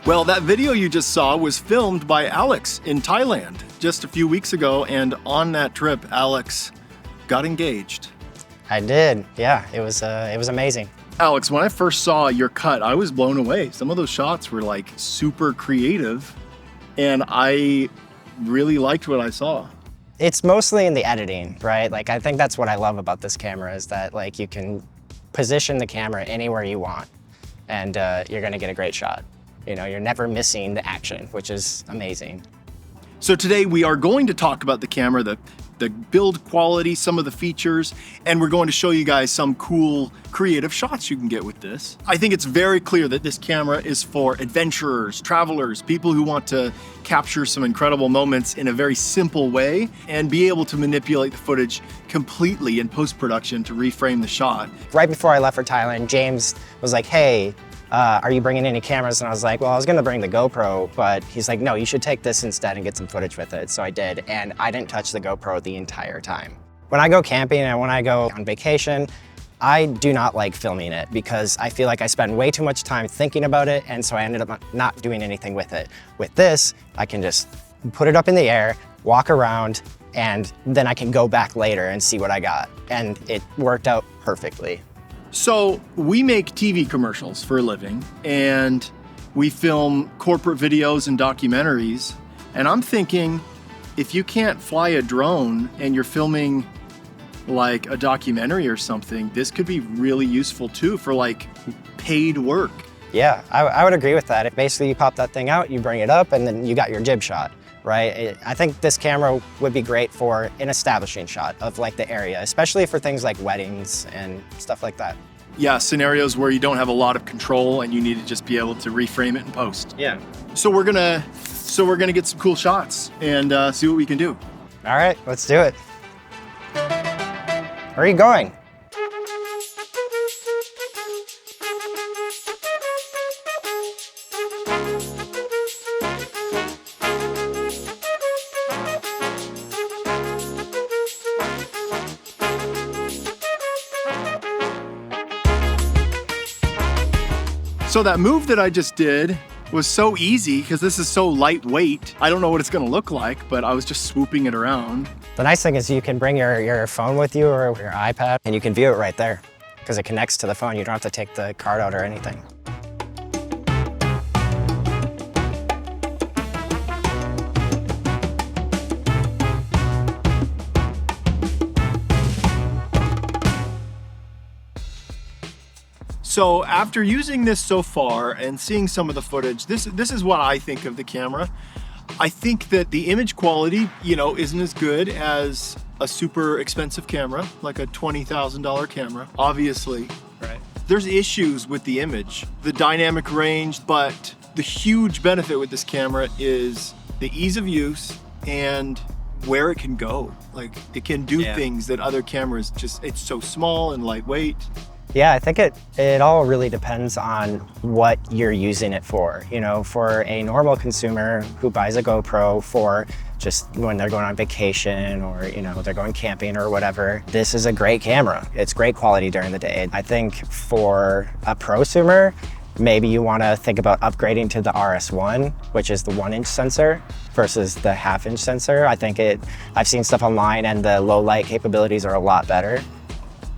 Well, that video you just saw was filmed by Alex in Thailand just a few weeks ago, and on that trip, Alex got engaged. I did, yeah. It was amazing. Alex, when I first saw your cut, I was blown away. Some of those shots were like super creative, and I really liked what I saw. It's mostly in the editing, right? Like, I think that's what I love about this camera is that like you can position the camera anywhere you want, and you're gonna get a great shot. You know, you're never missing the action, which is amazing. So today we are going to talk about the camera, the build quality, some of the features, and we're going to show you guys some cool creative shots you can get with this. I think it's very clear that this camera is for adventurers, travelers, people who want to capture some incredible moments in a very simple way and be able to manipulate the footage completely in post-production to reframe the shot. Right before I left for Thailand, James was like, hey, are you bringing any cameras? And I was like, well, I was gonna bring the GoPro, but he's like, no, you should take this instead and get some footage with it. So I did, and I didn't touch the GoPro the entire time. When I go camping and when I go on vacation, I do not like filming it because I feel like I spend way too much time thinking about it, and so I ended up not doing anything with it. With this, I can just put it up in the air, walk around, and then I can go back later and see what I got. And it worked out perfectly. So we make TV commercials for a living, and we film corporate videos and documentaries. And I'm thinking, if you can't fly a drone and you're filming like a documentary or something, this could be really useful too for like paid work. Yeah, I would agree with that. If basically you pop that thing out, you bring it up, and then you got your jib shot, right? I think this camera would be great for an establishing shot of like the area, especially for things like weddings and stuff like that. Yeah, scenarios where you don't have a lot of control and you need to just be able to reframe it in post. Yeah. So we're gonna get some cool shots and see what we can do. All right, let's do it. Where are you going? So that move that I just did was so easy because this is so lightweight. I don't know what it's gonna look like, but I was just swooping it around. The nice thing is you can bring your phone with you or your iPad, and you can view it right there because it connects to the phone. You don't have to take the card out or anything. So after using this so far and seeing some of the footage, this is what I think of the camera. I think that the image quality, you know, isn't as good as a super expensive camera, like a $20,000 camera, obviously. Right. There's issues with the image, the dynamic range, but the huge benefit with this camera is the ease of use and where it can go. Like, it can do things that other cameras it's so small and lightweight. Yeah, I think it all really depends on what you're using it for. You know, for a normal consumer who buys a GoPro for just when they're going on vacation or, you know, they're going camping or whatever, this is a great camera. It's great quality during the day. I think for a prosumer, maybe you want to think about upgrading to the RS1, which is the 1-inch sensor versus the 1/2-inch sensor. I think I've seen stuff online and the low light capabilities are a lot better.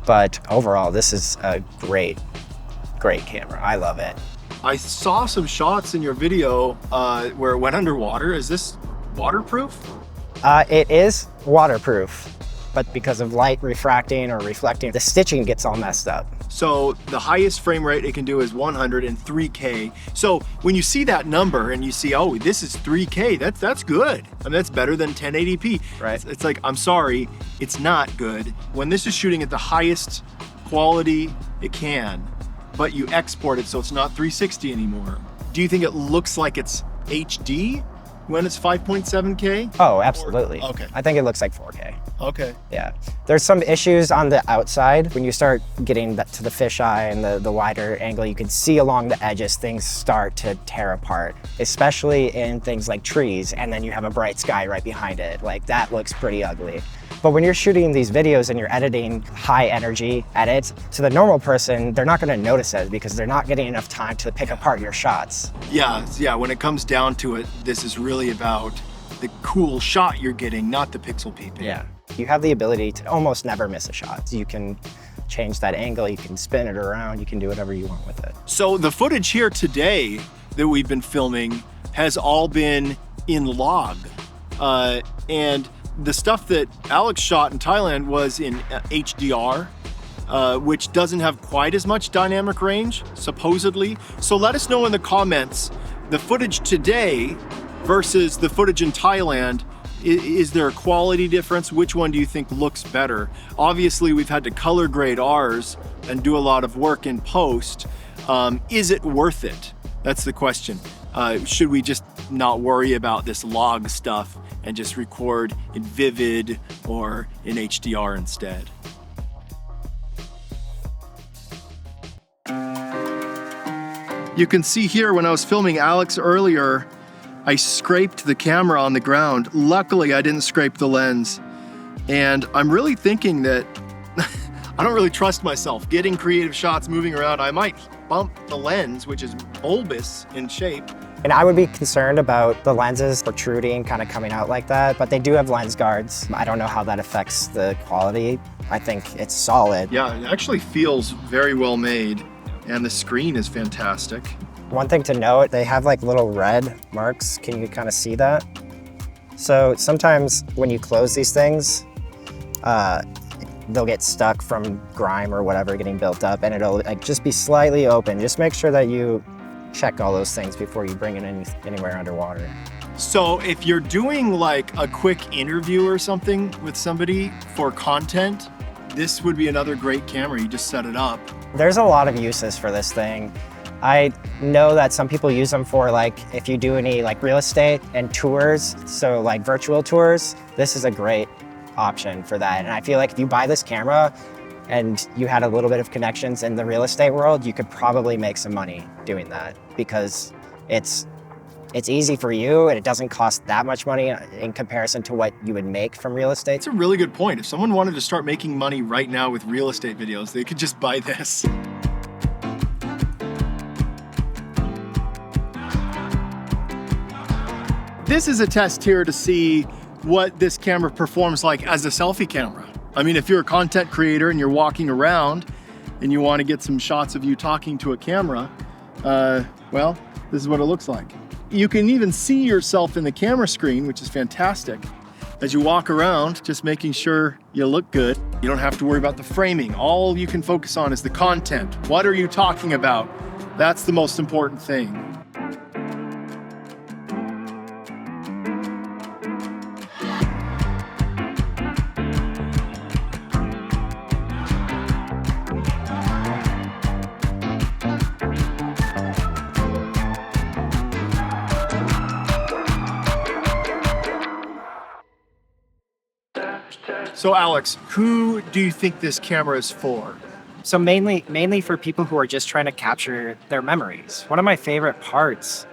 But overall, this is a great camera. I love it. I saw some shots in your video where it went underwater. Is this waterproof? It is waterproof, but because of light refracting or reflecting, the stitching gets all messed up. So the highest frame rate it can do is 103K. So when you see that number and you see, oh, this is 3K, that's good. I mean, that's better than 1080p. Right. It's like, I'm sorry, it's not good. When this is shooting at the highest quality it can, but you export it so it's not 360 anymore. Do you think it looks like it's HD when it's 5.7K? Oh, absolutely. Okay. I think it looks like 4K. Okay. Yeah. There's some issues on the outside. When you start getting to the fisheye and the wider angle, you can see along the edges, things start to tear apart, especially in things like trees, and then you have a bright sky right behind it. Like, that looks pretty ugly. But when you're shooting these videos and you're editing high energy edits, to the normal person, they're not gonna notice it because they're not getting enough time to pick apart your shots. Yeah, when it comes down to it, this is really about the cool shot you're getting, not the pixel peeping. Yeah. You have the ability to almost never miss a shot. You can change that angle, you can spin it around, you can do whatever you want with it. So the footage here today that we've been filming has all been in log. And the stuff that Alex shot in Thailand was in HDR, which doesn't have quite as much dynamic range, supposedly. So let us know in the comments, the footage today versus the footage in Thailand, is there a quality difference? Which one do you think looks better? Obviously, we've had to color grade ours and do a lot of work in post. Is it worth it? That's the question. Should we just not worry about this log stuff and just record in Vivid or in HDR instead? You can see here when I was filming Alex earlier, I scraped the camera on the ground. Luckily, I didn't scrape the lens. And I'm really thinking that I don't really trust myself. Getting creative shots moving around, I might bump the lens, which is bulbous in shape. And I would be concerned about the lenses protruding, kind of coming out like that, but they do have lens guards. I don't know how that affects the quality. I think it's solid. Yeah, it actually feels very well made, and the screen is fantastic. One thing to note, they have like little red marks. Can you kind of see that? So sometimes when you close these things, they'll get stuck from grime or whatever getting built up, and it'll like just be slightly open. Just make sure that you check all those things before you bring it anywhere underwater. So if you're doing like a quick interview or something with somebody for content, this would be another great camera. You just set it up. There's a lot of uses for this thing. I know that some people use them for like, if you do any like real estate and tours, so like virtual tours, this is a great option for that. And I feel like if you buy this camera and you had a little bit of connections in the real estate world, you could probably make some money doing that because it's easy for you and it doesn't cost that much money in comparison to what you would make from real estate. It's a really good point. If someone wanted to start making money right now with real estate videos, they could just buy this. This is a test here to see what this camera performs like as a selfie camera. I mean, if you're a content creator and you're walking around and you want to get some shots of you talking to a camera, well, this is what it looks like. You can even see yourself in the camera screen, which is fantastic. As you walk around, just making sure you look good. You don't have to worry about the framing. All you can focus on is the content. What are you talking about? That's the most important thing. So Alex, who do you think this camera is for? So mainly for people who are just trying to capture their memories. One of my favorite parts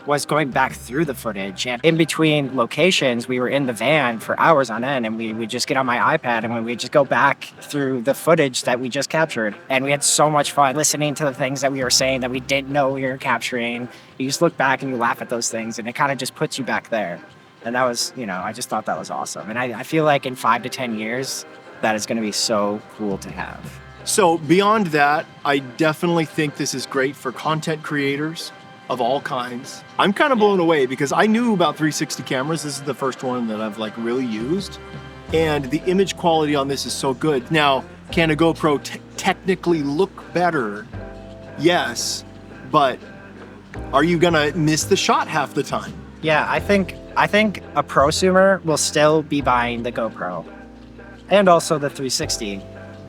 was going back through the footage, and in between locations, we were in the van for hours on end, and we would just get on my iPad and we would just go back through the footage that we just captured. And we had so much fun listening to the things that we were saying that we didn't know we were capturing. You just look back and you laugh at those things, and it kind of just puts you back there. And that was, I just thought that was awesome. And I feel like in 5 to 10 years, that is going to be so cool to have. So beyond that, I definitely think this is great for content creators of all kinds. I'm kind of blown away because I knew about 360 cameras. This is the first one that I've really used. And the image quality on this is so good. Now, can a GoPro technically look better? Yes, but are you gonna miss the shot half the time? Yeah, I think a prosumer will still be buying the GoPro and also the 360.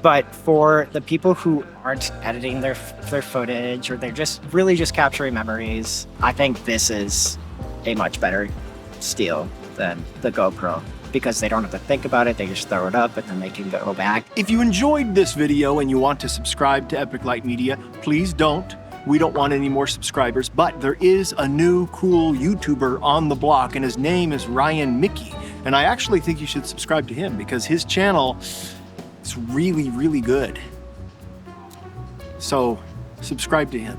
But for the people who aren't editing their footage, or they're just really just capturing memories, I think this is a much better steal than the GoPro, because they don't have to think about it. They just throw it up and then they can go back. If you enjoyed this video and you want to subscribe to Epic Light Media, please don't. We don't want any more subscribers, but there is a new cool YouTuber on the block, and his name is Ryan Mickey. And I actually think you should subscribe to him because his channel is really, really good. So subscribe to him.